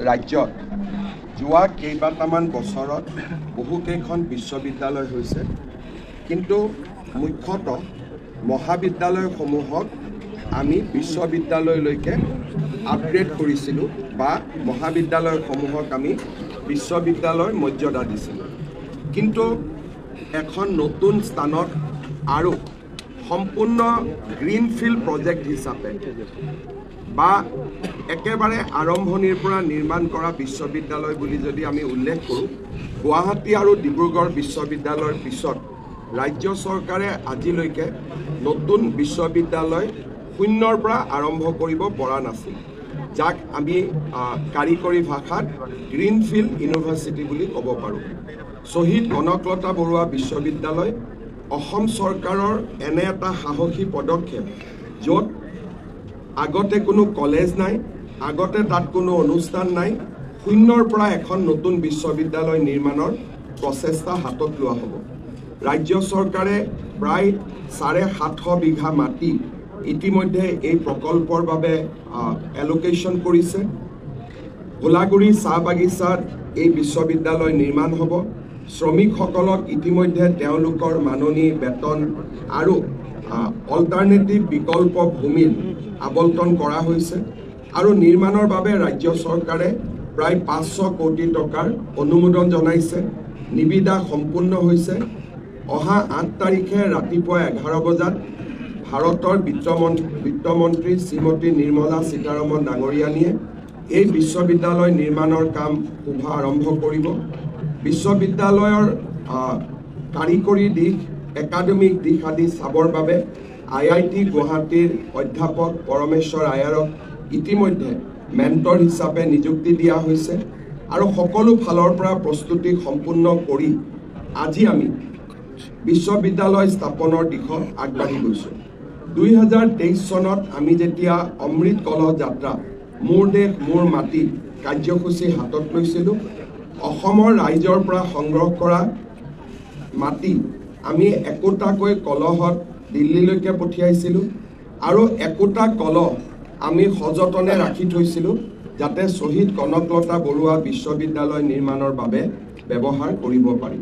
ৰাজ্যত যোৱা কেইবাটামান বছৰত বহুকেইখন বিশ্ববিদ্যালয় হৈছে, কিন্তু মুখ্যতঃ মহাবিদ্যালয়সমূহক আমি বিশ্ববিদ্যালয়লৈকে আপগ্ৰেড কৰিছিলোঁ বা মহাবিদ্যালয়সমূহক আমি বিশ্ববিদ্যালয়ৰ মৰ্যাদা দিছিলোঁ। কিন্তু এখন নতুন স্থানত আৰু সম্পূৰ্ণ গ্ৰীণফিল্ড প্ৰজেক্ট হিচাপে বা একেবাৰে আৰম্ভণিৰ পৰা নিৰ্মাণ কৰা বিশ্ববিদ্যালয় বুলি যদি আমি উল্লেখ কৰোঁ, গুৱাহাটী আৰু ডিব্ৰুগড় বিশ্ববিদ্যালয়ৰ পিছত ৰাজ্য চৰকাৰে আজিলৈকে নতুন বিশ্ববিদ্যালয় শূন্যৰ পৰা আৰম্ভ কৰিব পৰা নাছিল, যাক আমি কাৰিকৰী ভাষাত গ্ৰীণফিল্ড ইউনিভাৰ্চিটি বুলি ক'ব পাৰোঁ। শ্বহীদ কনকলতা বৰুৱা বিশ্ববিদ্যালয় অসম চৰকাৰৰ এনে এটা সাহসী পদক্ষেপ, য'ত আগতে কোনো কলেজ নাই, আগতে তাত কোনো অনুষ্ঠান নাই, শূন্যৰ পৰা এখন নতুন বিশ্ববিদ্যালয় নিৰ্মাণৰ প্ৰচেষ্টা হাতত লোৱা হ'ব। ৰাজ্য চৰকাৰে প্ৰায় 750 বিঘা মাটি ইতিমধ্যে এই প্ৰকল্পৰ বাবে এলোকেশ্যন কৰিছে। ভোলাগুৰি চাহ বাগিচাত এই বিশ্ববিদ্যালয় নিৰ্মাণ হ'ব। শ্ৰমিকসকলক ইতিমধ্যে তেওঁলোকৰ মাননি বেতন আৰু অল্টাৰনেটিভ বিকল্প ভূমিত আবণ্টন কৰা হৈছে আৰু নিৰ্মাণৰ বাবে ৰাজ্য চৰকাৰে প্ৰায় 500 কোটি টকাৰ অনুমোদন জনাইছে। নিবিদা সম্পূৰ্ণ হৈছে। অহা 8 তাৰিখে ৰাতিপুৱা 11 বজাত ভাৰতৰ বিত্তমন্ত্ৰী শ্ৰীমতী নিৰ্মলা সীতাৰমণ ডাঙৰীয়ানীয়ে এই বিশ্ববিদ্যালয় নিৰ্মাণৰ কাম শুভ আৰম্ভ কৰিব। বিশ্ববিদ্যালয়ৰ কাৰিকৰী দিশ, একাডেমিক দিশ আদি চাবৰ বাবে IIT গুৱাহাটীৰ অধ্যাপক পৰমেশ্বৰ আয়াৰক ইতিমধ্যে মেণ্টৰ হিচাপে নিযুক্তি দিয়া হৈছে আৰু সকলো ফালৰ পৰা প্ৰস্তুতি সম্পূৰ্ণ কৰি আজি আমি বিশ্ববিদ্যালয় স্থাপনৰ দিশত আগবাঢ়ি গৈছোঁ। 2023 চনত আমি যেতিয়া অমৃত কলহ যাত্ৰা মোৰ দেশ মোৰ মাটি কাৰ্যসূচী হাতত লৈছিলোঁ, অসমৰ ৰাইজৰ পৰা সংগ্ৰহ কৰা মাটি আমি একোটাকৈ কলহত দিল্লীলৈকে পঠিয়াইছিলোঁ আৰু একোটা কলহ আমি সযতনে ৰাখি থৈছিলোঁ, যাতে শ্বহীদ কনকলতা বৰুৱা বিশ্ববিদ্যালয় নিৰ্মাণৰ বাবে ব্যৱহাৰ কৰিব পাৰি।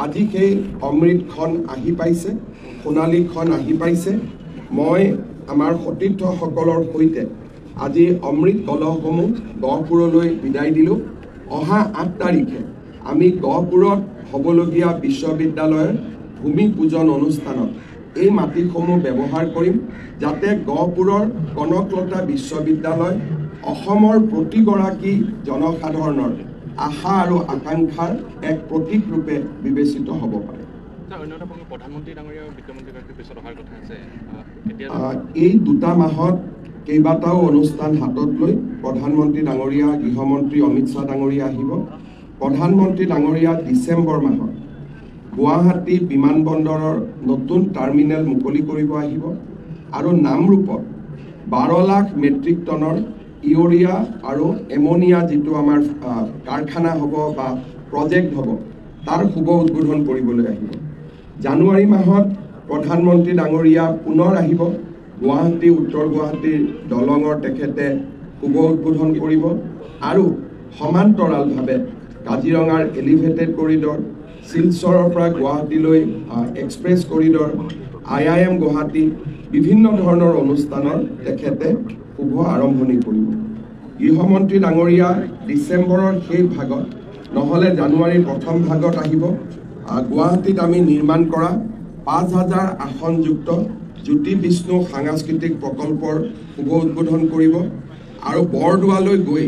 আজি সেই অমৃতখন আহি পাইছে, সোণালীখন আহি পাইছে। মই আমাৰ সতীৰ্থসকলৰ সৈতে আজি অমৃত কলহসমূহ গহপুৰলৈ বিদায় দিলোঁ। অহা 8 তাৰিখে আমি গহপুৰত হ'বলগীয়া বিশ্ববিদ্যালয়ৰ ভূমি পূজন অনুষ্ঠানত এই মাটিসমূহ ব্যৱহাৰ কৰিম, যাতে গহপুৰৰ কনকলতা বিশ্ববিদ্যালয় অসমৰ প্ৰতিগৰাকী জনসাধাৰণৰ আশা আৰু আকাংক্ষাৰ এক প্ৰতীক ৰূপে বিবেচিত হ'ব পাৰে। এই 2 মাহত কেইবাটাও অনুষ্ঠান হাতত লৈ প্ৰধানমন্ত্ৰী ডাঙৰীয়া, গৃহমন্ত্ৰী অমিত শ্বাহ ডাঙৰীয়া আহিব। প্ৰধানমন্ত্ৰী ডাঙৰীয়া ডিচেম্বৰ মাহত গুৱাহাটী বিমানবন্দৰৰ নতুন টাৰ্মিনেল মুকলি কৰিব আহিব আৰু নামৰূপত 12 লাখ মেট্ৰিক টনৰ ইউৰিয়া আৰু এমনিয়া যিটো আমাৰ কাৰখানা হ'ব বা প্ৰজেক্ট হ'ব, তাৰ শুভ উদ্বোধন কৰিবলৈ আহিব। জানুৱাৰী মাহত প্ৰধানমন্ত্ৰী ডাঙৰীয়া পুনৰ আহিব। গুৱাহাটী উত্তৰ গুৱাহাটীৰ দলঙৰ তেখেতে শুভ উদ্বোধন কৰিব আৰু সমান্তৰালভাৱে কাজিৰঙাৰ এলিভেটেড কৰিডৰ, শিলচৰৰ পৰা গুৱাহাটীলৈ এক্সপ্ৰেছ কৰিডৰ, IIM গুৱাহাটী, বিভিন্ন ধৰণৰ অনুষ্ঠানৰ তেখেতে শুভ আৰম্ভণি কৰিব। গৃহমন্ত্ৰী ডাঙৰীয়া ডিচেম্বৰৰ শেষ ভাগত নহ'লে জানুৱাৰীৰ প্ৰথম ভাগত আহিব। গুৱাহাটীত আমি নিৰ্মাণ কৰা 5000 আসনযুক্ত জ্যোতি বিষ্ণু সাংস্কৃতিক প্ৰকল্পৰ শুভ উদ্বোধন কৰিব আৰু বৰদোৱালৈ গৈ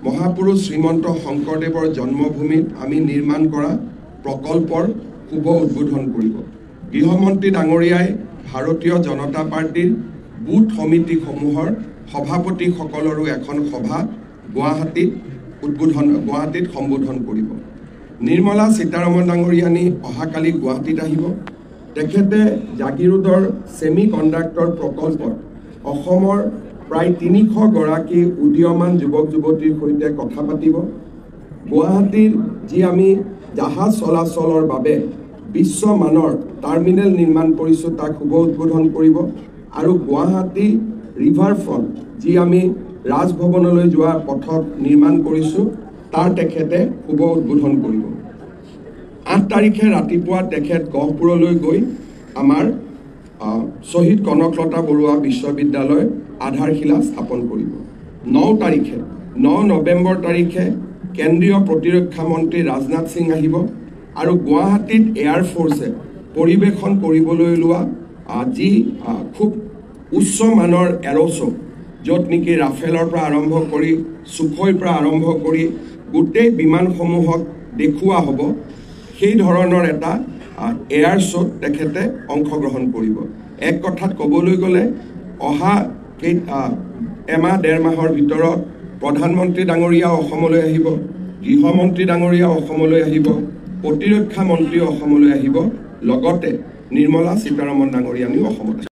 মহাপুৰুষ শ্ৰীমন্ত শংকৰদেৱৰ জন্মভূমিত আমি নিৰ্মাণ কৰা প্ৰকল্পৰ শুভ উদ্বোধন কৰিব। গৃহমন্ত্ৰী ডাঙৰীয়াই ভাৰতীয় জনতা পাৰ্টীৰ বুথ সমিতিসমূহৰ সভাপতিসকলৰো এখন সভা গুৱাহাটীত সম্বোধন কৰিব। নিৰ্মলা সীতাৰমণ ডাঙৰীয়ানী অহাকালি গুৱাহাটীত আহিব। তেখেতে জাগিৰোডৰ ছেমি কণ্ডাক্টৰ প্ৰকল্পত অসমৰ প্ৰায় 300 গৰাকী উদীয়মান যুৱক যুৱতীৰ সৈতে কথা পাতিব। গুৱাহাটীৰ যি আমি জাহাজ চলাচলৰ বাবে বিশ্বমানৰ টাৰ্মিনেল নিৰ্মাণ কৰিছোঁ, তাক শুভ উদ্বোধন কৰিব আৰু গুৱাহাটী ৰিভাৰ ফ্ৰণ্ট যি আমি ৰাজভৱনলৈ যোৱা পথত নিৰ্মাণ কৰিছোঁ তাৰ তেখেতে শুভ উদ্বোধন কৰিব। 8 তাৰিখে ৰাতিপুৱা তেখেত গহপুৰলৈ গৈ আমাৰ শ্বহীদ কনকলতা বৰুৱা বিশ্ববিদ্যালয় আধাৰশিলা স্থাপন কৰিব। 9 নৱেম্বৰ তাৰিখে কেন্দ্ৰীয় প্ৰতিৰক্ষা মন্ত্ৰী ৰাজনাথ সিং আহিব আৰু গুৱাহাটীত এয়াৰফ'ৰ্ছে পৰিৱেশন কৰিবলৈ লোৱা যি খুব উচ্চ মানৰ এৰ'শ্ব য'ত নেকি ৰাফেলৰ পৰা আৰম্ভ কৰি সুখোইৰ পৰা আৰম্ভ কৰি গোটেই বিমানসমূহক দেখুওৱা হ'ব, সেই ধৰণৰ এটা এয়াৰ শ্ব'ত তেখেতে অংশগ্ৰহণ কৰিব। এক কথাত ক'বলৈ গ'লে অহা এমাহ 1.5 মাহৰ ভিতৰত প্ৰধানমন্ত্ৰী ডাঙৰীয়া অসমলৈ আহিব, গৃহমন্ত্ৰী ডাঙৰীয়া অসমলৈ আহিব, প্ৰতিৰক্ষা মন্ত্ৰী অসমলৈ আহিব, লগতে নিৰ্মলা সীতাৰমণ ডাঙৰীয়ানীও অসমত আহিব।